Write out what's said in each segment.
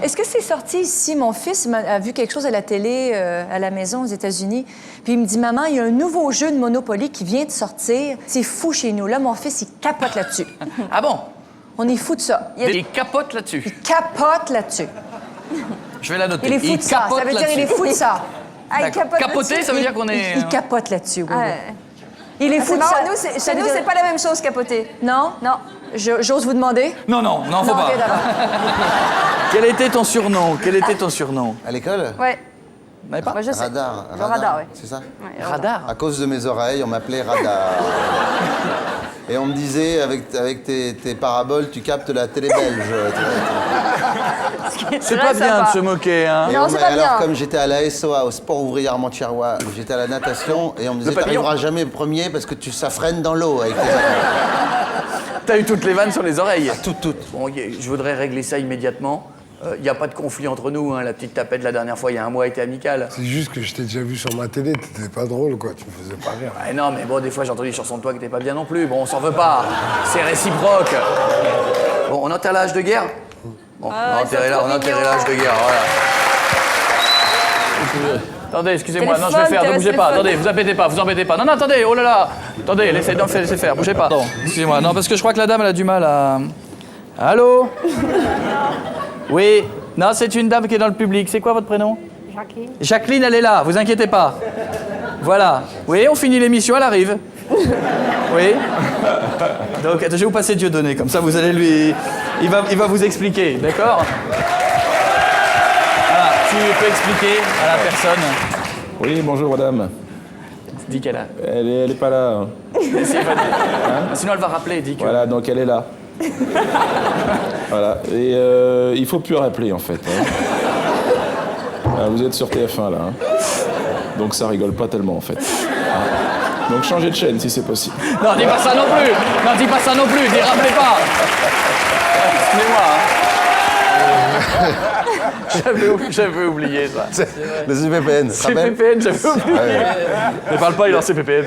Est-ce que c'est sorti ici? Mon fils a vu quelque chose à la télé, à la maison aux États-Unis. Puis il me dit, maman, il y a un nouveau jeu de Monopoly qui vient de sortir. C'est fou chez nous. Là, mon fils, il capote là-dessus. Ah bon? On est fou de ça. Il capote là-dessus. Il capote là-dessus. Je vais la noter. Il est fou de ça. Ça veut dire qu'il est fou de ça. Ah, il capote Capoter, là-dessus. ça veut dire qu'on est... Il capote là-dessus, oui. Ah, oui. ouais. Il est Ah, fou de marrant. ça. Nous, chez nous, c'est pas la même chose, capoter. Non? Non. J'ose vous demander? Non, faut pas. OK, d'accord. Quel était ton surnom? Quel était ton surnom? À l'école? Ouais. Vous n'avez pas? Moi, je sais. Radar. Le radar, oui. C'est ça? Ouais, Radar. À cause de mes oreilles, on m'appelait Radar. Et on me disait, avec tes paraboles, tu captes la télé belge. C'est vrai, pas bien sympa. de se moquer, hein? Et Non, c'est pas alors, bien. comme j'étais à la SOA, au sport ouvrier Armentières-Rois, où j'étais à la natation, et on me disait, papillon. t'arriveras jamais premier parce que ça freine dans l'eau avec tes oreilles. T'as eu toutes les vannes sur les oreilles. Toutes. Bon, je voudrais régler ça immédiatement. Il n'y a pas de conflit entre nous, hein. La petite tapette la dernière fois, il y a un mois, était amicale. C'est juste que je t'ai déjà vu sur ma télé, t'étais pas drôle, quoi. Tu me faisais pas rire. Ah, non, mais bon, des fois j'ai entendu des chansons de toi qui n'étaient pas bien non plus. Bon, on s'en veut pas. C'est réciproque. Bon, on enterre l'âge de guerre? Bon, on a enterré l'âge de guerre, voilà. Attendez, excusez-moi, non, je vais faire, ne bougez pas. Attendez, vous embêtez pas. Non, attendez, oh là là. Attendez, laissez faire, bougez pas. Pardon, excusez-moi. Non, parce que je crois que la dame, elle a du mal à... Allô? Oui. Non, c'est une dame qui est dans le public. C'est quoi votre prénom? Jacqueline. Jacqueline, elle est là, vous inquiétez pas. Voilà. Oui, on finit l'émission, elle arrive. Oui. Donc, je vais vous passer Dieudonné, comme ça vous allez lui... Il va vous expliquer, d'accord? Voilà, tu peux expliquer à la personne. Oui, bonjour madame. Dis qu'elle a... Elle est pas là. Sinon, elle va rappeler, dis que... Voilà, donc elle est là. Voilà. Et il faut plus rappeler en fait. Hein. Ah, vous êtes sur TF1 là. Hein. Donc ça rigole pas tellement en fait. Donc changez de chaîne si c'est possible. Non, dis pas ça non plus. Non, dis pas ça non plus, dis rappelez pas. Excusez-moi. Hein. J'avais oublié ça. Le CPPN, ça te rappelle? CPPN, j'avais oublié. Ne parle pas, il est en CPPN.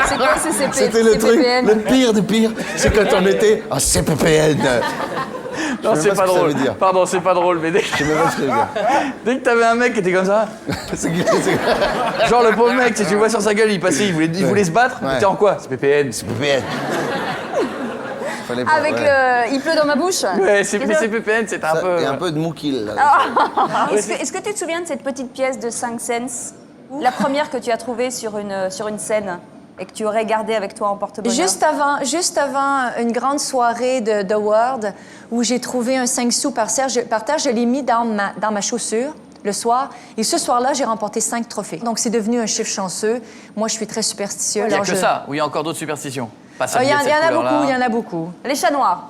C'est quoi ce CP? C'était le truc, CPPN? le pire du pire, c'est quand on était en CPPN. Non, sais c'est même pas pas ce que ça drôle. veut dire. Pardon, c'est pas drôle, mais Je sais même pas ce que je veux dire. dès que t'avais un mec qui était comme ça, genre le pauvre mec, si tu le vois sur sa gueule, il passait, il voulait se battre, Ouais. t'es en quoi? CPPN. CPPN. Fallait pas, Avec ouais. le... Il pleut dans ma bouche. Ouais, mais CPPN, c'était un Ça, peu... et un peu de moukil. Là. Est-ce que tu te souviens de cette petite pièce de 5 cents? La première que tu as trouvée sur une scène et que tu aurais gardée avec toi en porte-bonheur? Juste avant une grande soirée de World où j'ai trouvé un 5 sous par terre, je l'ai mis dans ma chaussure le soir. Et ce soir-là, j'ai remporté 5 trophées. Donc, c'est devenu un chiffre chanceux. Moi, je suis très superstitieuse. Il n'y a alors que ça, ou il y a encore d'autres superstitions? Pas Il y en s'habiller de cette a beaucoup, couleur-là. il y en a beaucoup. Les chats noirs.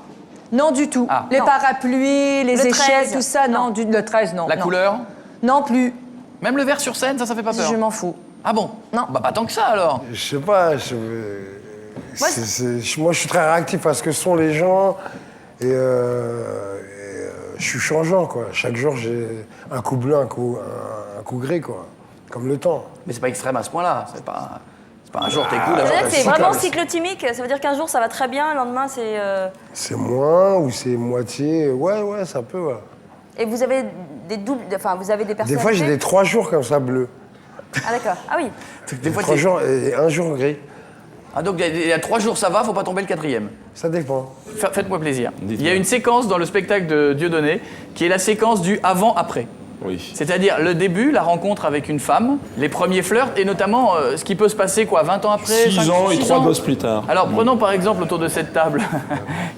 Non, du tout. Ah. Les Non. parapluies, les Le échelles, 13. tout ça, non. Non. Le 13, non. La non. couleur? Non plus. Même le verre sur scène, ça fait pas peur? Je m'en fous. Ah bon? Non. Bah pas tant que ça alors. Je sais pas, moi je suis très réactif à ce que sont les gens et je suis changeant quoi. Chaque jour j'ai un coup bleu, un coup gris quoi, comme le temps. Mais c'est pas extrême à ce point-là. C'est pas un jour t'es cool, un Ça jour veut dire que c'est t'es vraiment cyclotimique. Ça veut dire qu'un jour ça va très bien, le lendemain c'est... C'est moins ou c'est moitié, ouais ça peut. Ouais. Et vous avez des doubles... Enfin, vous avez des Des personnalités? fois j'ai des 3 jours comme ça bleus, Ah d'accord. Ah oui. Des fois, 3 jours et 1 jour gris. Ah donc il y a 3 jours ça va, faut pas tomber le 4e. Ça dépend. Faites-moi plaisir. Il y a une séquence dans le spectacle de Dieudonné qui est la séquence du avant-après. Oui. C'est-à-dire le début, la rencontre avec une femme, les premiers flirts et notamment ce qui peut se passer quoi, 20 ans après 6 ans et 3 gosses plus tard. Alors prenons par exemple autour de cette table.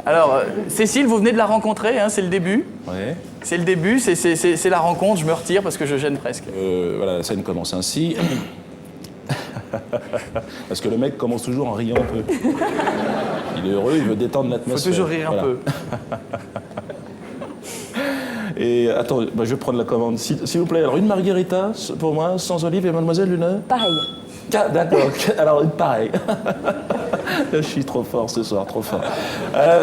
Alors Cécile, vous venez de la rencontrer, hein, c'est le début. Ouais. C'est le début, c'est la rencontre, je me retire parce que je gêne presque. Voilà, la scène commence ainsi. Parce que le mec commence toujours en riant un peu. Il est heureux, il veut détendre Faut l'atmosphère. toujours rire un Voilà. peu. Et attends, je vais prendre la commande. S'il vous plaît, alors une margarita pour moi, sans olive et mademoiselle une... Pareil. D'accord, alors pareil. Je suis trop fort ce soir, trop fort.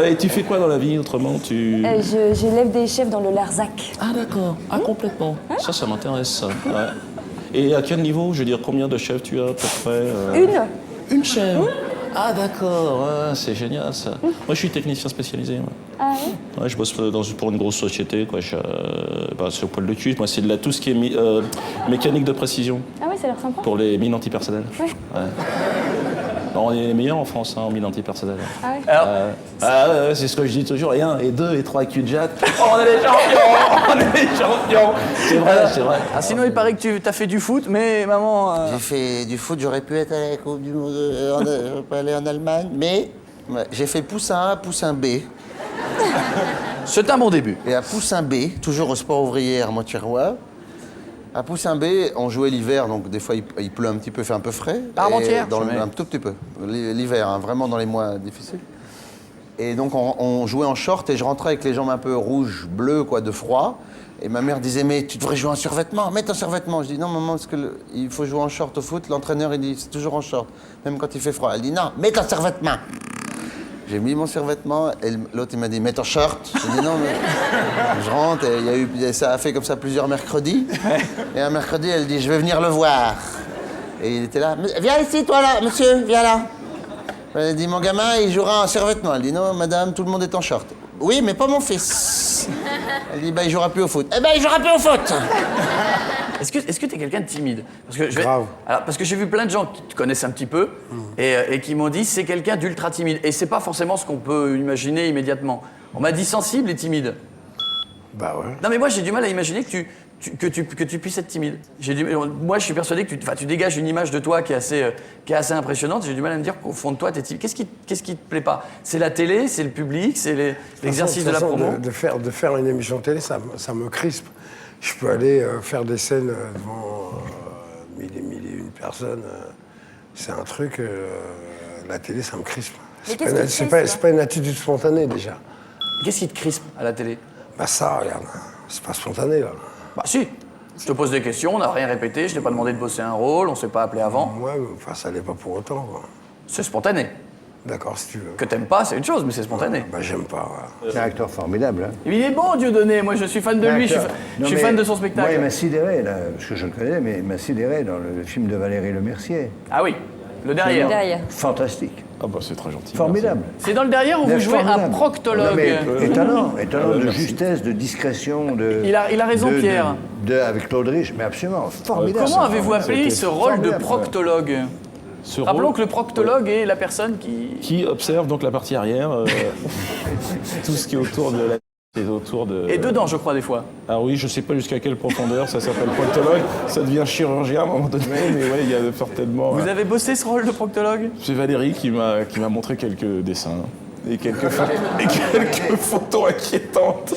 Et tu fais quoi dans la vie autrement J'élève des chefs dans le Larzac. Ah d'accord, complètement. Ça m'intéresse ça. Ouais. Et à quel niveau? Je veux dire, combien de chefs tu as à peu près Une? Une chèvre. Ah d'accord, ouais, c'est génial ça. Moi je suis technicien spécialisé. Ouais. Ah oui? Ouais, je bosse pour une grosse société, quoi. C'est au poil de cul. Moi c'est tout ce qui est mécanique de précision Ah oui, ça a l'air sympa. pour les mines antipersonnelles. Ouais. Ouais. Bon, on est les meilleurs en France hein, en mines antipersonnelles. Ah oui? Alors, Ouais, c'est ce que je dis toujours. Et 1, et 2, et 3 cul de jatte. Oh, on est les champions. On est les champions. C'est vrai, c'est vrai. ah, sinon, il paraît que tu as fait du foot, mais maman... J'ai fait du foot, j'aurais pu être à la Coupe du Monde, j'aurais pu aller en Allemagne, mais ouais, j'ai fait poussin A, poussin B. C'est un bon début. Et à poussin B, toujours au sport ouvrier à Montierrois, à poussin B, on jouait l'hiver, donc des fois il pleut un petit peu, fait un peu frais. Armentières, Un tout petit peu. L'hiver, hein, vraiment dans les mois difficiles. Et donc on jouait en short et je rentrais avec les jambes un peu rouges, bleues, quoi, de froid. Et ma mère disait, mais tu devrais jouer en survêtement, mets ton survêtement. Je dis, non maman, parce il faut jouer en short au foot. L'entraîneur, il dit, c'est toujours en short, même quand il fait froid. Elle dit, non, mets ton survêtement. J'ai mis mon survêtement et l'autre, il m'a dit, mets ton short. J'ai dit, non, mais... Je rentre et ça a fait comme ça plusieurs mercredis. Et un mercredi, elle dit, je vais venir le voir. Et il était là, viens ici, toi là, monsieur, viens là. Elle dit, mon gamin, il jouera en survêtement. Elle dit, non, madame, tout le monde est en short. Oui, mais pas mon fils. Elle dit, bah, il jouera plus au foot. Eh ben, il jouera plus au foot. Est-ce que tu es quelqu'un de timide? Grave. Alors, parce que j'ai vu plein de gens qui te connaissent un petit peu et qui m'ont dit c'est quelqu'un d'ultra timide. Et c'est pas forcément ce qu'on peut imaginer immédiatement. On m'a dit sensible et timide. Bah ouais. Non mais moi j'ai du mal à imaginer que tu puisses être timide. Moi je suis persuadé que tu dégages une image de toi qui est assez impressionnante. J'ai du mal à me dire qu'au fond de toi t'es timide. Qu'est-ce qui te plaît pas? C'est la télé, c'est le public, c'est l'exercice de la promo? De faire une émission télé, ça me crispe. Je peux aller faire des scènes devant mille et une personnes. C'est un truc... la télé, ça me crispe. Mais qu'est-ce qui te crispe, C'est pas une attitude spontanée, déjà. Qu'est-ce qui te crispe à la télé? Bah ça, regarde, c'est pas spontané, là. Bah si. Je te pose des questions, on n'a rien répété, je t'ai pas demandé de bosser un rôle, on s'est pas appelé avant. Ouais, mais enfin, ça l'est pas pour autant, quoi. C'est spontané. D'accord, si tu veux. Que t'aimes pas, c'est une chose, mais c'est spontané. Bah j'aime pas, voilà. C'est un acteur formidable. Hein. Il est bon, Dieudonné. Moi, je suis fan de lui, je suis fan de son spectacle. Moi, il m'a sidéré, là, parce que je le connais, mais il m'a sidéré dans le film de Valérie Lemercier. Ah oui, le derrière. Derrière. Fantastique. Ah bah c'est très gentil. Formidable. C'est dans le derrière où vous jouez un Formidable. proctologue. Non, mais étonnant de merci. justesse, de discrétion, de... Il a raison, Pierre. Avec Claude Rich, mais absolument, formidable. Comment avez-vous appelé c'était ce rôle de formidable, proctologue? Ce Rappelons rôle que le proctologue est la personne qui observe donc la partie arrière, tout ce qui est autour de la... Et autour de... est dedans, je crois, des fois. Ah oui, je sais pas jusqu'à quelle profondeur, ça s'appelle proctologue, ça devient chirurgien à un moment donné, mais ouais, il y a certainement... Vous avez bossé ce rôle de proctologue? C'est Valérie qui m'a montré quelques dessins et quelques photos inquiétantes.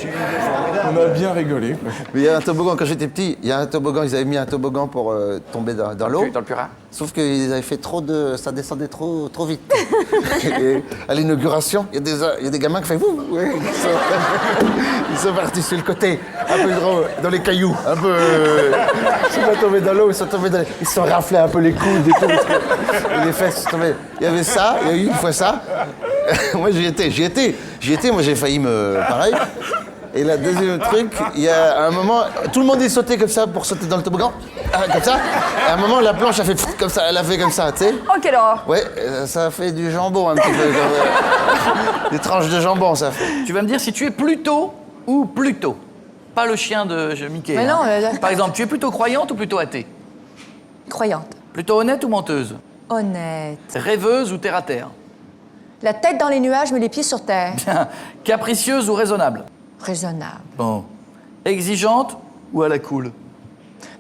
On a bien rigolé. Mais il y a un toboggan, quand j'étais petit, ils avaient mis un toboggan pour tomber dans l'eau. Dans le Purin. Sauf qu'ils avaient fait ça descendait trop vite. Et à l'inauguration, il y a des gamins qui font vous. Ouais, ils sont partis sur le côté, un peu dans les cailloux, un peu. Ils sont pas tombés dans l'eau, ils se sont raflés un peu les coudes et tout. Et les fesses sont tombées. Il y avait ça, il y a eu une fois ça. Moi j'y étais, moi j'ai failli pareil. Et la deuxième truc, il y a un moment, tout le monde est sauté comme ça pour sauter dans le toboggan, comme ça. Et à un moment, la planche a fait comme ça, elle a fait comme ça, tu sais. Oh, quelle horreur! Ouais, ça a fait du jambon un petit peu. Des tranches de jambon, ça fait. Tu vas me dire si tu es plutôt ou plutôt. Pas le chien de Mickey. Mais non, Par exemple, tu es plutôt croyante ou plutôt athée? Croyante. Plutôt honnête ou menteuse? Honnête. Rêveuse ou terre à terre? La tête dans les nuages, mais les pieds sur terre. Capricieuse ou raisonnable? Raisonnable. Bon. Exigeante ou à la cool?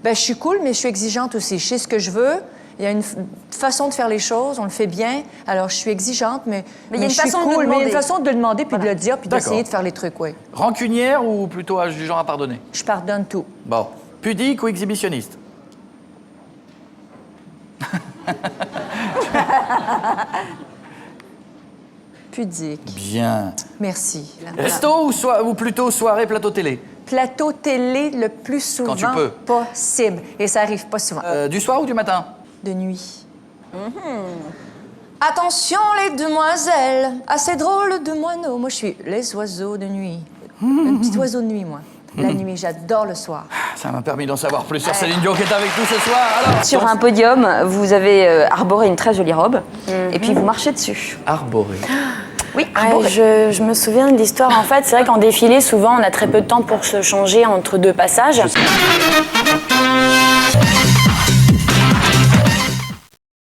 Ben, je suis cool, mais je suis exigeante aussi. Je sais ce que je veux. Il y a une façon de faire les choses, on le fait bien. Alors, je suis exigeante, mais il y a une je suis façon de cool. le Mais il y a une demander. façon de le demander, puis de le dire, puis D'accord. d'essayer de faire les trucs, oui. Rancunière ou plutôt du genre à pardonner? Je pardonne tout. Bon. Pudique ou exhibitionniste? Pudique. Bien. Merci. Resto ou plutôt soirée plateau télé? Plateau télé le plus souvent Quand tu peux. possible. Et ça arrive pas souvent. Du soir ou du matin? De nuit. Attention les demoiselles, assez drôle de moineaux. Moi, je suis les oiseaux de nuit. Un petit oiseau de nuit, moi. la nuit, j'adore le soir. Ça m'a permis d'en savoir plus sur Céline Dion qui est avec nous ce soir. Alors, Sur un podium, vous avez arboré une très jolie robe, et puis vous marchez dessus. arboré. Oui, Ouais, je me souviens de l'histoire. En fait, c'est vrai qu'en défilé, souvent, on a très peu de temps pour se changer entre deux passages.